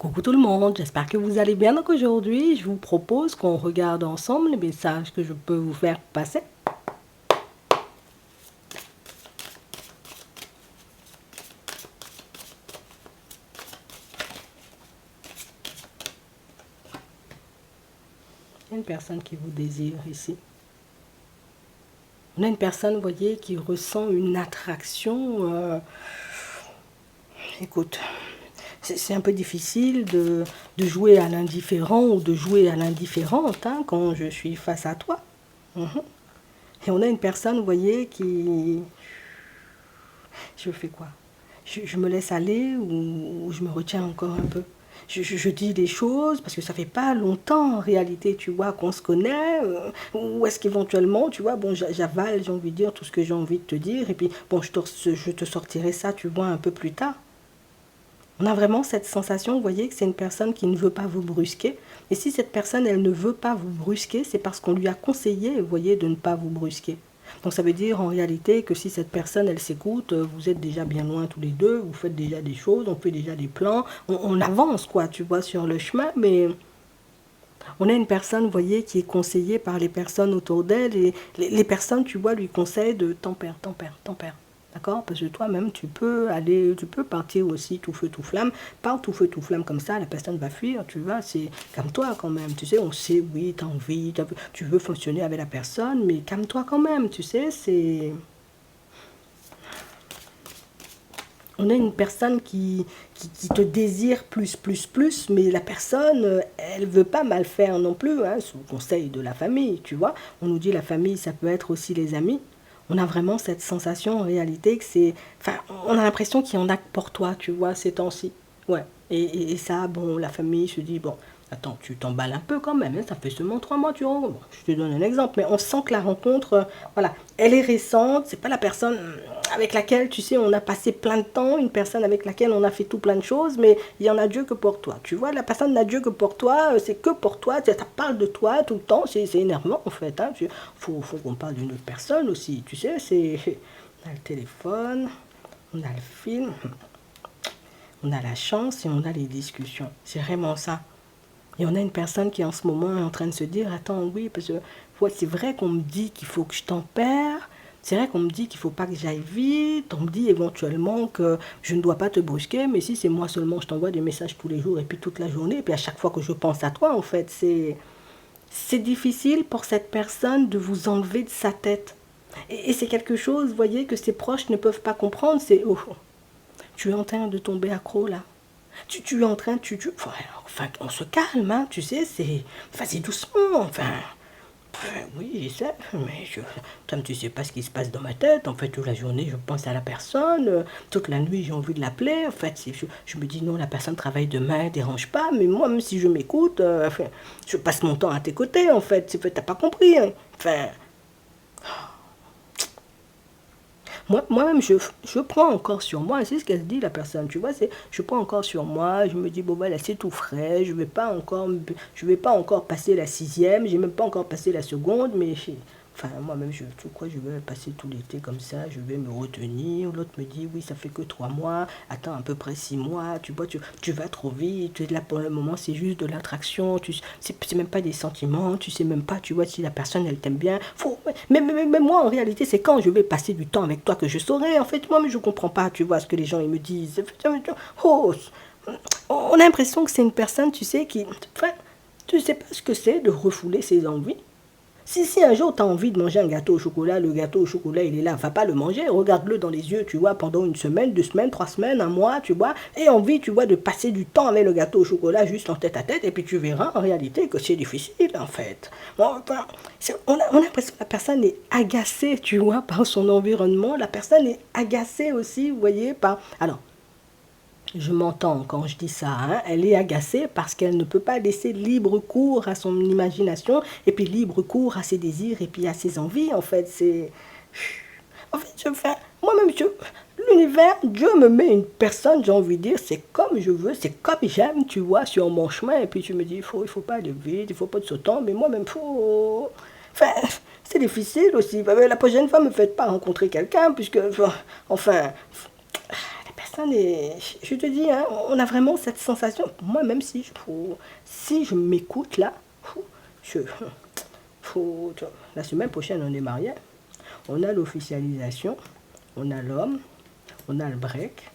Coucou tout le monde, j'espère que vous allez bien. Donc aujourd'hui, je vous propose qu'on regarde ensemble les messages que je peux vous faire passer. Il y a une personne qui vous désire ici. On a une personne, vous voyez, qui ressent une attraction. Écoute, c'est un peu difficile de jouer à l'indifférent ou de jouer à l'indifférente quand je suis face à toi. Mhm. Et on a une personne, vous voyez, qui... Je fais quoi? Je me laisse aller ou je me retiens encore un peu? Je dis des choses parce que ça fait pas longtemps en réalité, tu vois, qu'on se connaît. Ou est-ce qu'éventuellement, tu vois, bon, j'avale, j'ai envie de dire tout ce que j'ai envie de te dire. Et puis, bon, je te sortirai ça, tu vois, un peu plus tard. On a vraiment cette sensation, vous voyez, que c'est une personne qui ne veut pas vous brusquer. Et si cette personne, elle ne veut pas vous brusquer, c'est parce qu'on lui a conseillé, vous voyez, de ne pas vous brusquer. Donc ça veut dire en réalité que si cette personne, elle s'écoute, vous êtes déjà bien loin tous les deux, vous faites déjà des choses, on fait déjà des plans, on avance, quoi, tu vois, sur le chemin, mais on a une personne, vous voyez, qui est conseillée par les personnes autour d'elle, et les personnes, tu vois, lui conseillent de tempère, tempère, tempère. D'accord? Parce que toi-même, tu peux aller, tu peux partir aussi tout feu, tout flamme. Pars tout feu, tout flamme comme ça, la personne va fuir, tu vois, c'est calme-toi quand même. Tu sais, on sait, oui, tu as envie, tu veux fonctionner avec la personne, mais calme-toi quand même, tu sais, c'est... On a une personne qui te désire plus, mais la personne, elle veut pas mal faire non plus, sous le conseil de la famille, tu vois. On nous dit la famille, ça peut être aussi les amis. On a vraiment cette sensation en réalité que c'est... Enfin, on a l'impression qu'il y en a que pour toi, tu vois, ces temps-ci. Ouais. Et ça, bon, la famille se dit, bon, attends, tu t'emballes un peu quand même, ça fait seulement 3 mois, tu rencontres. Bon, je te donne un exemple, mais on sent que la rencontre, voilà, elle est récente, c'est pas la personne avec laquelle, tu sais, on a passé plein de temps, une personne avec laquelle on a fait tout plein de choses, mais il y en a Dieu que pour toi. Tu vois, la personne n'a Dieu que pour toi, c'est que pour toi, ça parle de toi tout le temps, c'est énervant en fait. Faut qu'on parle d'une autre personne aussi, tu sais, c'est... On a le téléphone, on a le film, on a la chance et on a les discussions. C'est vraiment ça. Et on a une personne qui en ce moment est en train de se dire, attends, oui, parce que ouais, c'est vrai qu'on me dit qu'il faut que je tempère, c'est vrai qu'on me dit qu'il ne faut pas que j'aille vite, on me dit éventuellement que je ne dois pas te brusquer, mais si c'est moi seulement, je t'envoie des messages tous les jours et puis toute la journée, et puis à chaque fois que je pense à toi, en fait, c'est difficile pour cette personne de vous enlever de sa tête. Et c'est quelque chose, vous voyez, que ses proches ne peuvent pas comprendre, c'est, oh, tu es en train de tomber accro là. Tu es en train, enfin, on se calme, tu sais, c'est, vas-y doucement, oui, je sais, mais toi, tu sais pas ce qui se passe dans ma tête, en fait, toute la journée, je pense à la personne, toute la nuit, j'ai envie de l'appeler, en fait, je me dis, non, la personne travaille demain, dérange pas, mais moi, même si je m'écoute, enfin, je passe mon temps à tes côtés, en fait, t'as pas compris, hein. Enfin, moi-même, je prends encore sur moi, c'est ce qu'elle dit, la personne, tu vois, c'est, je prends encore sur moi, je me dis, bon, voilà, c'est tout frais, je vais pas encore passer la sixième, j'ai même pas encore passé la seconde, mais, enfin, moi-même, tu crois, je vais passer tout l'été comme ça, je vais me retenir, l'autre me dit, oui, ça fait que 3 mois, attends, à peu près 6 mois, tu vois, tu vas trop vite, là, pour le moment, c'est juste de l'attraction, c'est même pas des sentiments, tu sais même pas, tu vois, si la personne, elle t'aime bien, mais moi, en réalité, c'est quand je vais passer du temps avec toi que je saurai. En fait, moi, mais je comprends pas, tu vois, ce que les gens ils me disent. Oh, on a l'impression que c'est une personne, tu sais, qui... Enfin, tu sais pas ce que c'est de refouler ses envies. Si un jour tu as envie de manger un gâteau au chocolat, le gâteau au chocolat il est là, va pas le manger, regarde-le dans les yeux, tu vois, pendant une semaine, 2 semaines, 3 semaines, un moin, tu vois, et envie, tu vois, de passer du temps avec le gâteau au chocolat juste en tête à tête, et puis tu verras en réalité que c'est difficile en fait. Bon, enfin, on a l'impression que la personne est agacée, tu vois, par son environnement, la personne est agacée aussi, vous voyez, par... Alors, je m'entends quand je dis ça, elle est agacée parce qu'elle ne peut pas laisser libre cours à son imagination et puis libre cours à ses désirs et puis à ses envies. En fait, c'est... En fait, moi-même, l'univers, Dieu me met une personne, j'ai envie de dire, c'est comme je veux, c'est comme j'aime, tu vois, sur mon chemin. Et puis tu me dis, il faut pas aller vite, il faut pas de ce temps, mais moi-même, Enfin, c'est difficile aussi. La prochaine fois, ne me faites pas rencontrer quelqu'un, puisque, enfin, personne est... Je te dis, hein, on a vraiment cette sensation. Moi, même si je m'écoute là, je, la semaine prochaine, on est mariés. On a l'officialisation, on a l'homme, on a le break,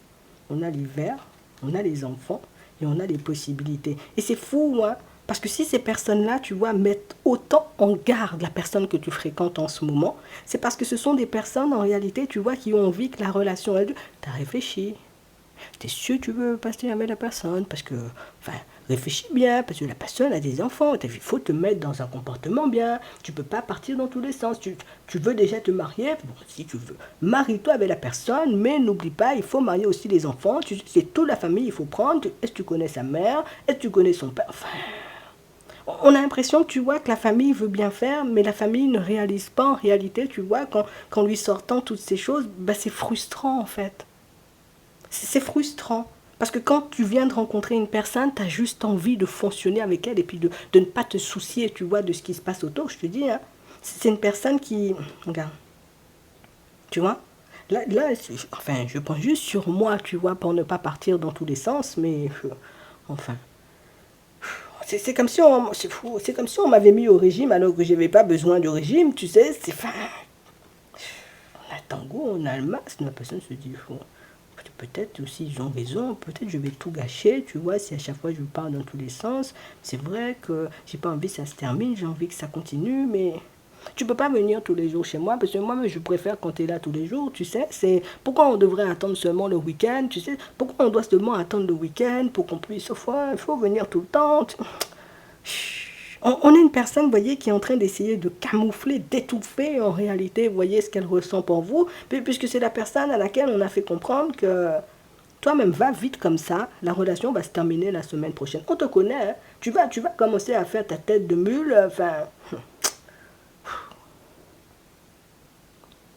on a l'hiver, on a les enfants et on a les possibilités. Et c'est fou, hein, parce que si ces personnes-là, tu vois, mettent autant en garde la personne que tu fréquentes en ce moment, c'est parce que ce sont des personnes, en réalité, tu vois, qui ont envie que la relation elle dure. Tu as réfléchi. Tu es sûr que tu veux passer avec la personne parce que, enfin, réfléchis bien, parce que la personne a des enfants. Il faut te mettre dans un comportement bien. Tu peux pas partir dans tous les sens. Tu veux déjà te marier, bon, si tu veux. Marie-toi avec la personne, mais n'oublie pas, il faut marier aussi les enfants. C'est toute la famille, il faut prendre. Est-ce que tu connais sa mère? Est-ce que tu connais son père? Enfin, on a l'impression, tu vois, que la famille veut bien faire, mais la famille ne réalise pas en réalité, tu vois, quand lui sortant toutes ces choses, bah, c'est frustrant en fait. C'est frustrant. Parce que quand tu viens de rencontrer une personne, tu as juste envie de fonctionner avec elle et puis de ne pas te soucier, tu vois, de ce qui se passe autour. Je te dis, hein, c'est une personne qui... Regarde, tu vois, enfin, je pense juste sur moi, tu vois, pour ne pas partir dans tous les sens, mais... enfin... C'est comme si on, c'est fou, c'est comme si on m'avait mis au régime alors que je n'avais pas besoin de régime, tu sais, c'est... Enfin, on a tango, on a le masque, la personne se dit, peut-être aussi ils ont raison, peut-être je vais tout gâcher, tu vois, si à chaque fois je pars dans tous les sens. C'est vrai que j'ai pas envie que ça se termine, j'ai envie que ça continue, mais tu peux pas venir tous les jours chez moi, parce que moi je préfère quand tu es là tous les jours, tu sais. C'est pourquoi on devrait attendre seulement le week-end, tu sais, pourquoi on doit seulement attendre le week-end pour qu'on puisse, il faut venir tout le temps. On est une personne, vous voyez, qui est en train d'essayer de camoufler, d'étouffer en réalité, vous voyez, ce qu'elle ressent pour vous, puisque c'est la personne à laquelle on a fait comprendre que toi-même va vite comme ça, la relation va se terminer la semaine prochaine. On te connaît, hein. Tu vas commencer à faire ta tête de mule, enfin...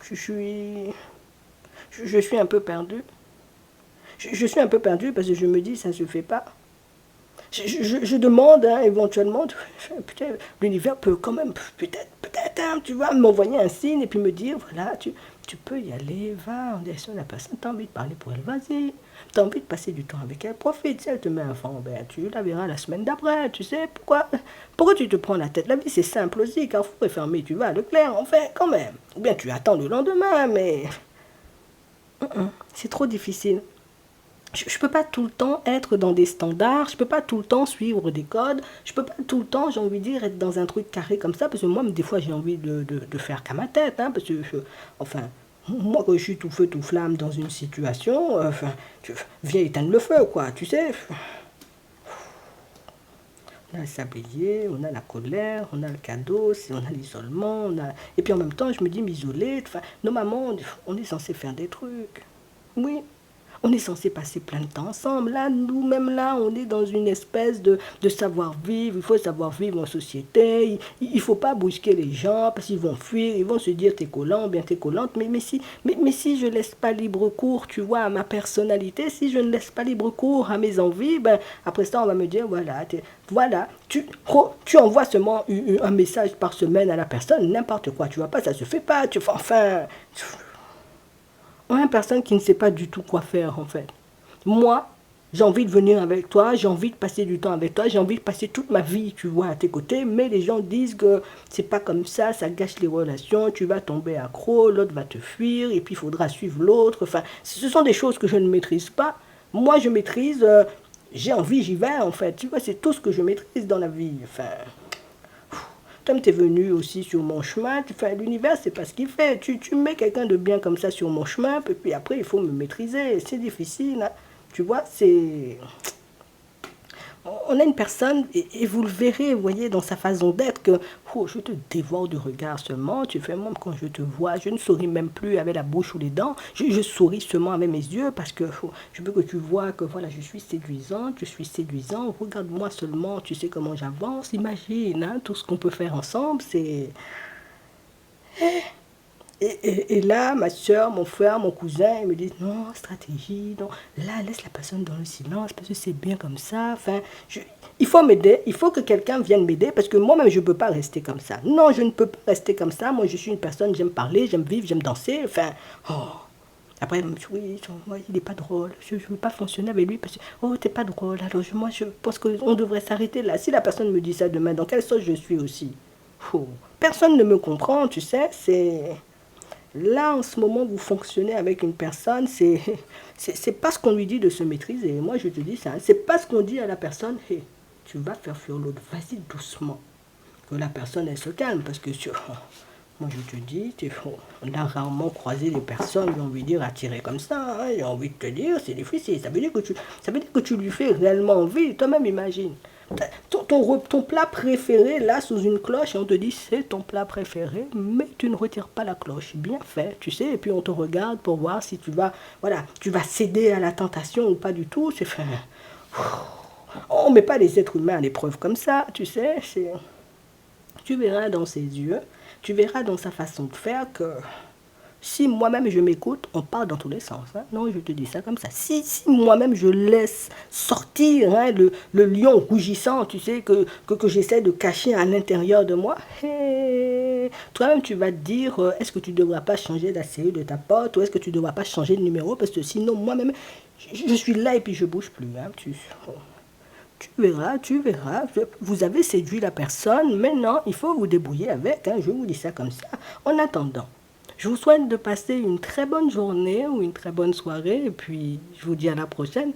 Je suis... Je suis un peu perdu. Je suis un peu perdu parce que je me dis, ça ne se fait pas. Je demande, hein, éventuellement, peut-être l'univers peut quand même, peut-être, hein, tu vois, m'envoyer un signe et puis me dire, voilà, tu peux y aller, va, on est sur la personne, t'as envie de parler pour elle, vas-y. T'as envie de passer du temps avec elle, profite. Si elle te met un enfant, ben, tu la verras la semaine d'après, tu sais, pourquoi tu te prends la tête? La vie, c'est simple aussi, Carrefour est fermé, tu vas à Leclerc, enfin, quand même. Ou bien tu attends le lendemain, mais... c'est trop difficile. Je ne peux pas tout le temps être dans des standards, je ne peux pas tout le temps suivre des codes, je ne peux pas tout le temps, j'ai envie de dire, être dans un truc carré comme ça, parce que moi, des fois, j'ai envie de faire qu'à ma tête, hein, parce que, enfin, moi, quand je suis tout feu, tout flamme dans une situation, enfin, viens éteindre le feu, quoi, tu sais. On a le sablier, on a la colère, on a le cadeau, on a l'isolement, et puis en même temps, je me dis m'isoler, enfin, normalement, on est censé faire des trucs. Oui, on est censé passer plein de temps ensemble. Là, nous-mêmes, là, on est dans une espèce de savoir-vivre. Il faut savoir vivre en société. Il ne faut pas brusquer les gens parce qu'ils vont fuir. Ils vont se dire t'es collant, bien t'es collante. Mais si je ne laisse pas libre cours, tu vois, à ma personnalité, si je ne laisse pas libre cours à mes envies, ben, après ça, on va me dire, voilà, tu envoies seulement un message par semaine à la personne, n'importe quoi. Tu vois pas, ça se fait pas. Enfin... On a une personne qui ne sait pas du tout quoi faire en fait. Moi, j'ai envie de venir avec toi, j'ai envie de passer du temps avec toi, j'ai envie de passer toute ma vie, tu vois, à tes côtés, mais les gens disent que c'est pas comme ça gâche les relations, tu vas tomber accro, l'autre va te fuir, et puis il faudra suivre l'autre. Enfin, ce sont des choses que je ne maîtrise pas. Moi, je maîtrise, j'ai envie, j'y vais en fait. Tu vois, c'est tout ce que je maîtrise dans la vie. Enfin, comme tu es venu aussi sur mon chemin, l'univers, c'est pas ce qu'il fait. Tu mets quelqu'un de bien comme ça sur mon chemin, puis après, il faut me maîtriser. C'est difficile, hein. Tu vois, c'est... On a une personne, et vous le verrez, vous voyez, dans sa façon d'être, que je te dévore de regard seulement. Tu fais, moi, quand je te vois, je ne souris même plus avec la bouche ou les dents. Je souris seulement avec mes yeux parce que je veux que tu vois que voilà, je suis séduisante, je suis séduisant. Regarde-moi seulement, tu sais comment j'avance. Imagine, hein, tout ce qu'on peut faire ensemble, c'est... Et là, ma soeur, mon frère, mon cousin, ils me disent non, stratégie, non. Là, laisse la personne dans le silence parce que c'est bien comme ça. Enfin, il faut m'aider, il faut que quelqu'un vienne m'aider parce que moi-même, je ne peux pas rester comme ça. Non, je ne peux pas rester comme ça. Moi, je suis une personne, j'aime parler, j'aime vivre, j'aime danser. Enfin, oh. Après, elle me dit, oui, moi, il n'est pas drôle. Je ne veux pas fonctionner avec lui parce que, oh, t'es pas drôle. Alors, moi, je pense qu'on devrait s'arrêter là. Si la personne me dit ça demain, dans quelle sauce je suis aussi? Oh, personne ne me comprend, tu sais. C'est là, en ce moment, vous fonctionnez avec une personne, c'est pas ce qu'on lui dit de se maîtriser. Moi, je te dis ça. C'est pas ce qu'on dit à la personne, hey, tu vas faire fuir l'autre, vas-y doucement. Que la personne, elle se calme. Parce que moi, je te dis, on a rarement croisé des personnes, j'ai envie de dire, attirées comme ça. Hein. J'ai envie de te dire, c'est difficile. Ça veut dire que tu lui fais réellement envie. Toi-même, imagine. Ton plat préféré, là, sous une cloche, et on te dit, c'est ton plat préféré, mais tu ne retires pas la cloche. Bien fait, tu sais, et puis on te regarde pour voir si tu vas, voilà, tu vas céder à la tentation ou pas du tout. C'est fait. On ne met pas les êtres humains à l'épreuve comme ça, tu sais. Tu verras dans ses yeux, tu verras dans sa façon de faire que si moi-même je m'écoute, on parle dans tous les sens. Hein. Non, je te dis ça comme ça. Si moi-même je laisse sortir hein, le lion rougissant, tu sais, que j'essaie de cacher à l'intérieur de moi, hey, toi-même tu vas te dire, est-ce que tu ne devras pas changer la série de ta porte ou est-ce que tu ne devras pas changer de numéro parce que sinon moi-même, je suis là et puis je ne bouge plus. Hein, tu verras, tu verras. Vous avez séduit la personne, maintenant il faut vous débrouiller avec. Hein, je vous dis ça comme ça. En attendant, je vous souhaite de passer une très bonne journée ou une très bonne soirée et puis je vous dis à la prochaine.